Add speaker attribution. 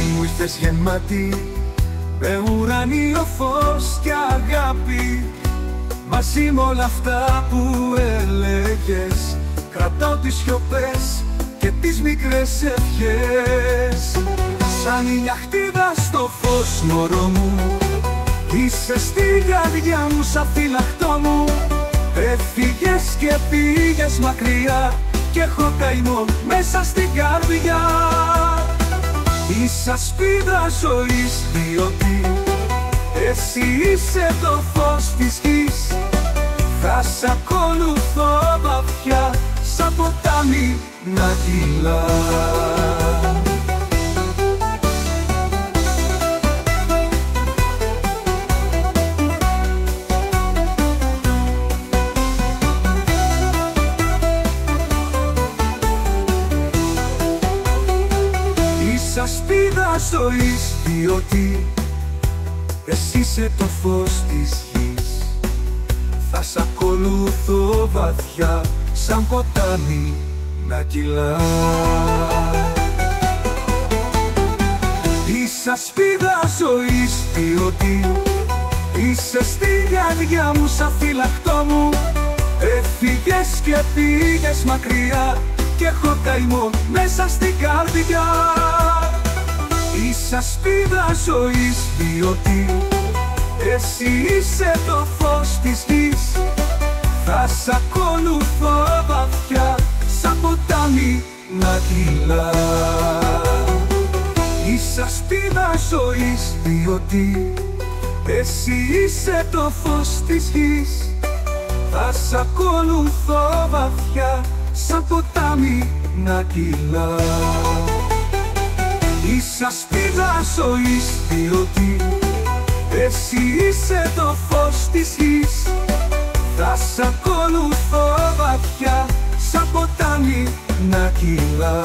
Speaker 1: μου ήρθες γεμάτη με ουράνιο φως και αγάπη. Μαζί με όλα αυτά που έλεγες, κρατάω τις σιωπές και τις μικρές ευχές. Σαν η νιαχτίδα στο φως, μωρό μου, είσαι στη καρδιά μου σαν φυλαχτό μου. Έφυγες και πήγες μακριά κι έχω καημό μέσα στην καρδιά. Είσαι ασπίδα ζωής, διότι εσύ είσαι το φως της γης. Θα σ' ακολουθώ βαθιά σαν ποτάμι να κυλά. Είσαι ασπίδα ζωής, διότι εσύ είσαι το φως της γης. Θα σ' ακολουθώ βαθιά σαν ποτάμι να κυλά. Είσαι ασπίδα ζωής, διότι είσαι στη καρδιά μου σαν φυλαχτό μου. Έφυγες και πήγες μακριά κι έχω καημό μέσα στην καρδιά. Είσαι ασπίδα ζωής, διότι εσύ είσαι το φως της γης. Θα σ' ακολουθώ βαθιά σαν ποτάμι να κυλά. Είσαι ασπίδα ζωής, διότι εσύ είσαι το φως της γης. Θα σ' ακολουθώ βαθιά σαν ποτάμι να κυλά. Είσαι ασπίδα ζωής, διότι εσύ είσαι το φως της γης. Θα σ' ακολουθώ βαθιά σαν ποτάμι να κυλά.